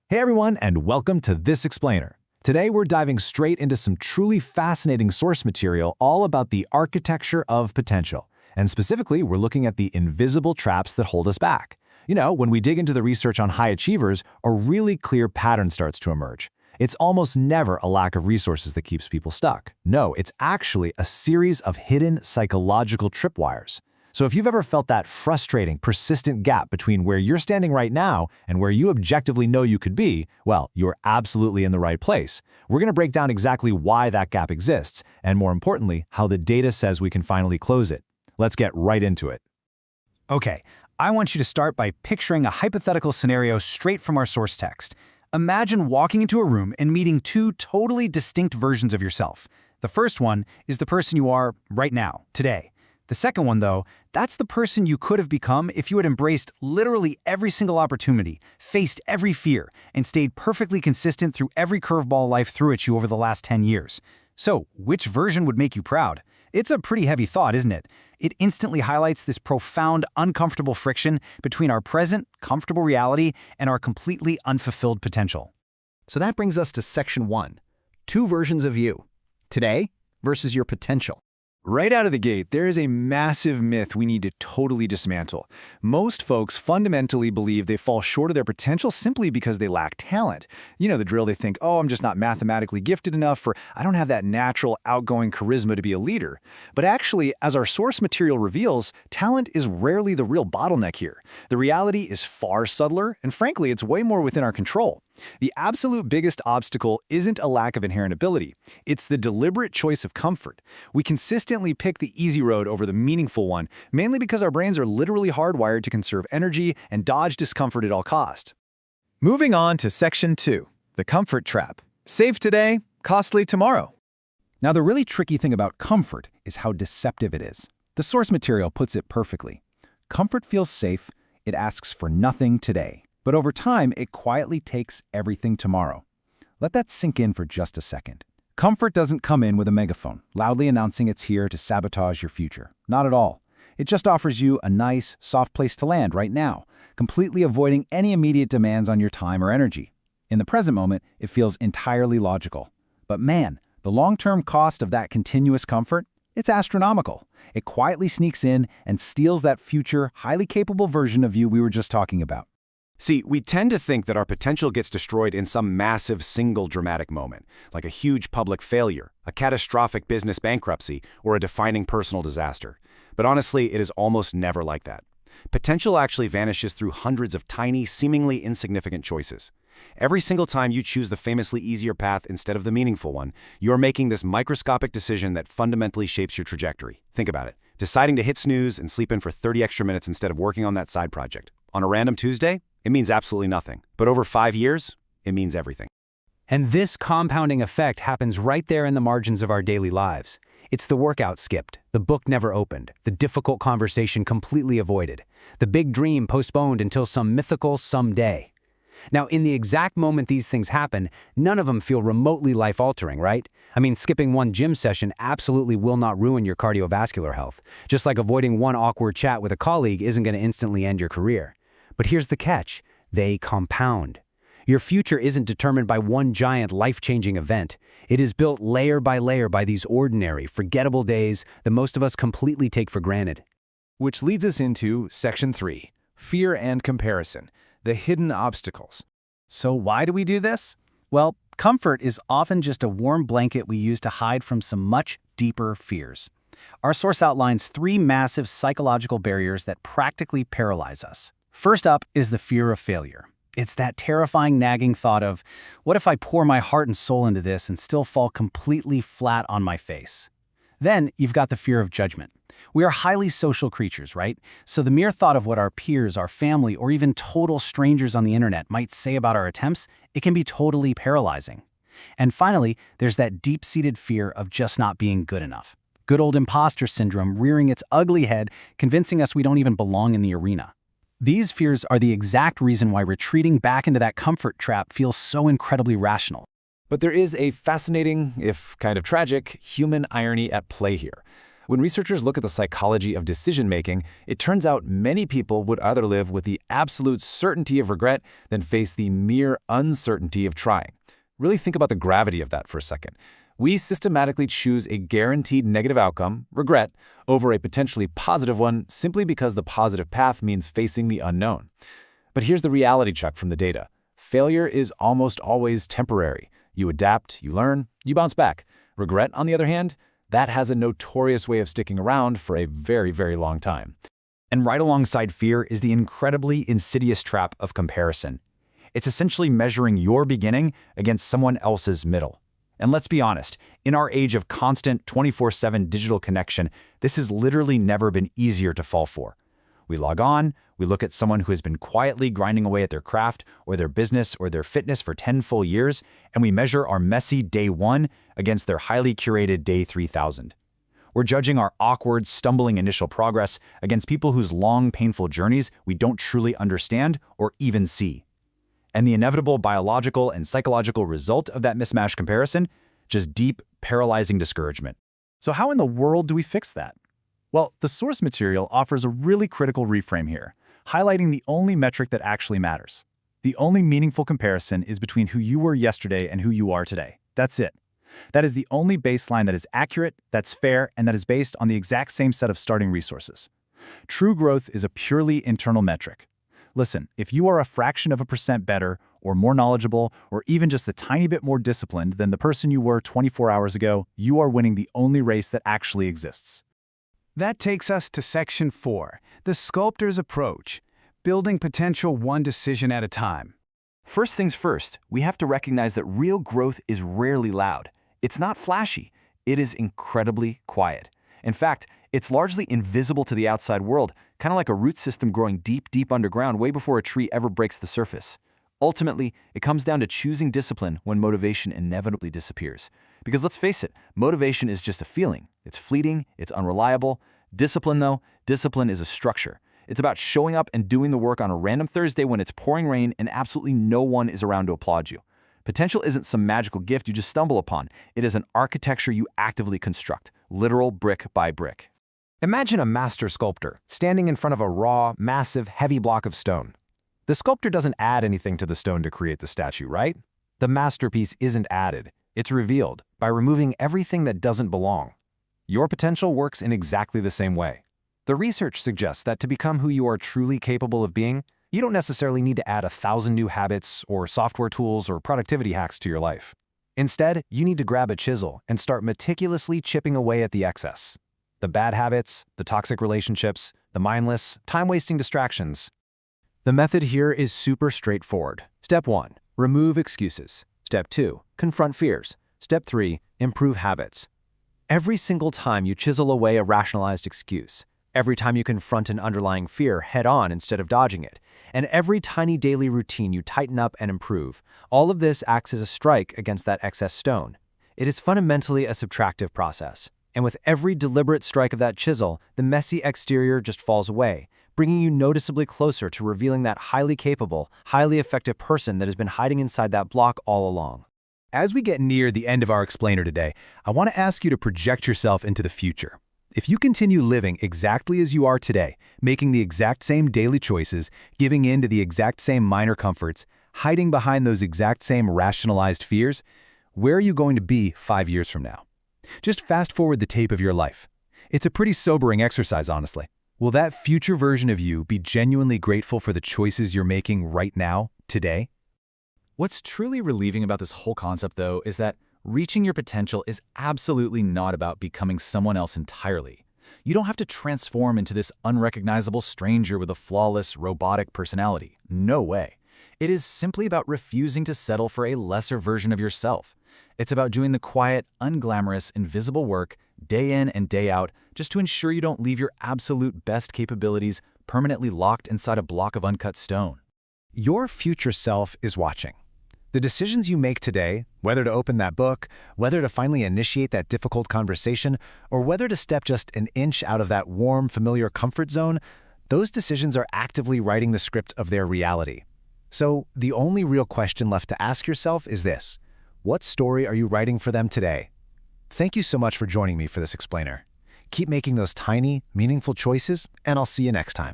Hey everyone, and welcome to This Explainer. Today we're diving straight into some truly fascinating source material all about the architecture of potential. And specifically, we're looking at the invisible traps that hold us back. You know, when we dig into the research on high achievers, a really clear pattern starts to emerge. It's almost never a lack of resources that keeps people stuck. No, it's actually a series of hidden psychological tripwires. So if you've ever felt that frustrating, persistent gap between where you're standing right now and where you objectively know you could be, well, you're absolutely in the right place. We're going to break down exactly why that gap exists, and more importantly, how the data says we can finally close it. Let's get right into it. Okay, I want you to start by picturing a hypothetical scenario straight from our source text. Imagine walking into a room and meeting two totally distinct versions of yourself. The first one is the person you are right now, today. The second one, though, that's the person you could have become if you had embraced literally every single opportunity, faced every fear, and stayed perfectly consistent through every curveball life threw at you over the last 10 years. So, which version would make you proud? It's a pretty heavy thought, isn't it? It instantly highlights this profound, uncomfortable friction between our present, comfortable reality and our completely unfulfilled potential. So that brings us to section 1. Two versions of you. Today versus your potential. Right out of the gate, there is a massive myth we need to totally dismantle. Most folks fundamentally believe they fall short of their potential simply because they lack talent. You know the drill, they think, oh, I'm just not mathematically gifted enough, or I don't have that natural, outgoing charisma to be a leader. But actually, as our source material reveals, talent is rarely the real bottleneck here. The reality is far subtler, and frankly, it's way more within our control. The absolute biggest obstacle isn't a lack of inherent ability. It's the deliberate choice of comfort. We consistently pick the easy road over the meaningful one, mainly because our brains are literally hardwired to conserve energy and dodge discomfort at all costs. Moving on to section 2, the comfort trap. Save today, costly tomorrow. Now, the really tricky thing about comfort is how deceptive it is. The source material puts it perfectly. Comfort feels safe, it asks for nothing today. But over time, it quietly takes everything tomorrow. Let that sink in for just a second. Comfort doesn't come in with a megaphone, loudly announcing it's here to sabotage your future. Not at all. It just offers you a nice, soft place to land right now, completely avoiding any immediate demands on your time or energy. In the present moment, it feels entirely logical. But man, the long-term cost of that continuous comfort, it's astronomical. It quietly sneaks in and steals that future, highly capable version of you we were just talking about. See, we tend to think that our potential gets destroyed in some massive single dramatic moment, like a huge public failure, a catastrophic business bankruptcy, or a defining personal disaster. But honestly, it is almost never like that. Potential actually vanishes through hundreds of tiny, seemingly insignificant choices. Every single time you choose the famously easier path instead of the meaningful one, you're making this microscopic decision that fundamentally shapes your trajectory. Think about it. Deciding to hit snooze and sleep in for 30 extra minutes instead of working on that side project. On a random Tuesday, it means absolutely nothing. But over 5 years, it means everything. And this compounding effect happens right there in the margins of our daily lives. It's the workout skipped, the book never opened, the difficult conversation completely avoided, the big dream postponed until some mythical someday. Now, in the exact moment these things happen, none of them feel remotely life-altering, right? I mean, skipping one gym session absolutely will not ruin your cardiovascular health, just like avoiding one awkward chat with a colleague isn't going to instantly end your career. But here's the catch. They compound. Your future isn't determined by one giant life-changing event. It is built layer by layer by these ordinary, forgettable days that most of us completely take for granted. Which leads us into section 3, fear and comparison, the hidden obstacles. So why do we do this? Well, comfort is often just a warm blanket we use to hide from some much deeper fears. Our source outlines 3 massive psychological barriers that practically paralyze us. First up is the fear of failure. It's that terrifying nagging thought of, what if I pour my heart and soul into this and still fall completely flat on my face? Then you've got the fear of judgment. We are highly social creatures, right? So the mere thought of what our peers, our family, or even total strangers on the internet might say about our attempts, it can be totally paralyzing. And finally, there's that deep-seated fear of just not being good enough. Good old imposter syndrome rearing its ugly head, convincing us we don't even belong in the arena. These fears are the exact reason why retreating back into that comfort trap feels so incredibly rational. But there is a fascinating, if kind of tragic, human irony at play here. When researchers look at the psychology of decision-making, it turns out many people would rather live with the absolute certainty of regret than face the mere uncertainty of trying. Really think about the gravity of that for a second. We systematically choose a guaranteed negative outcome, regret, over a potentially positive one simply because the positive path means facing the unknown. But here's the reality check from the data. Failure is almost always temporary. You adapt, you learn, you bounce back. Regret, on the other hand, that has a notorious way of sticking around for a very, very long time. And right alongside fear is the incredibly insidious trap of comparison. It's essentially measuring your beginning against someone else's middle. And let's be honest, in our age of constant 24/7 digital connection, this has literally never been easier to fall for. We log on, we look at someone who has been quietly grinding away at their craft or their business or their fitness for 10 full years, and we measure our messy day 1 against their highly curated day 3000. We're judging our awkward, stumbling initial progress against people whose long, painful journeys we don't truly understand or even see. And the inevitable biological and psychological result of that mismatched comparison? Just deep, paralyzing discouragement. So how in the world do we fix that? Well, the source material offers a really critical reframe here, highlighting the only metric that actually matters. The only meaningful comparison is between who you were yesterday and who you are today. That's it. That is the only baseline that is accurate, that's fair, and that is based on the exact same set of starting resources. True growth is a purely internal metric. Listen, if you are a fraction of a percent better, or more knowledgeable, or even just a tiny bit more disciplined than the person you were 24 hours ago, you are winning the only race that actually exists. That takes us to Section 4, the sculptor's approach, building potential one decision at a time. First things first, we have to recognize that real growth is rarely loud. It's not flashy. It is incredibly quiet. In fact, it's largely invisible to the outside world, kind of like a root system growing deep, deep underground way before a tree ever breaks the surface. Ultimately, it comes down to choosing discipline when motivation inevitably disappears. Because let's face it, motivation is just a feeling. It's fleeting, it's unreliable. Discipline, though, discipline is a structure. It's about showing up and doing the work on a random Thursday when it's pouring rain and absolutely no one is around to applaud you. Potential isn't some magical gift you just stumble upon. It is an architecture you actively construct, literal brick by brick. Imagine a master sculptor standing in front of a raw, massive, heavy block of stone. The sculptor doesn't add anything to the stone to create the statue, right? The masterpiece isn't added. It's revealed by removing everything that doesn't belong. Your potential works in exactly the same way. The research suggests that to become who you are truly capable of being, you don't necessarily need to add 1,000 new habits or software tools or productivity hacks to your life. Instead, you need to grab a chisel and start meticulously chipping away at the excess. The bad habits, the toxic relationships, the mindless, time-wasting distractions. The method here is super straightforward. Step 1, remove excuses. Step 2, confront fears. Step 3, improve habits. Every single time you chisel away a rationalized excuse, every time you confront an underlying fear head-on instead of dodging it, and every tiny daily routine you tighten up and improve, all of this acts as a strike against that excess stone. It is fundamentally a subtractive process, and with every deliberate strike of that chisel, the messy exterior just falls away, bringing you noticeably closer to revealing that highly capable, highly effective person that has been hiding inside that block all along. As we get near the end of our explainer today, I want to ask you to project yourself into the future. If you continue living exactly as you are today, making the exact same daily choices, giving in to the exact same minor comforts, hiding behind those exact same rationalized fears, where are you going to be 5 years from now? Just fast forward the tape of your life. It's a pretty sobering exercise, honestly. Will that future version of you be genuinely grateful for the choices you're making right now, today? What's truly relieving about this whole concept, though, is that reaching your potential is absolutely not about becoming someone else entirely. You don't have to transform into this unrecognizable stranger with a flawless, robotic personality. No way. It is simply about refusing to settle for a lesser version of yourself. It's about doing the quiet, unglamorous, invisible work, day in and day out, just to ensure you don't leave your absolute best capabilities permanently locked inside a block of uncut stone. Your future self is watching. The decisions you make today, whether to open that book, whether to finally initiate that difficult conversation, or whether to step just an inch out of that warm, familiar comfort zone, those decisions are actively writing the script of their reality. So the only real question left to ask yourself is this: what story are you writing for them today? Thank you so much for joining me for this explainer. Keep making those tiny, meaningful choices, and I'll see you next time.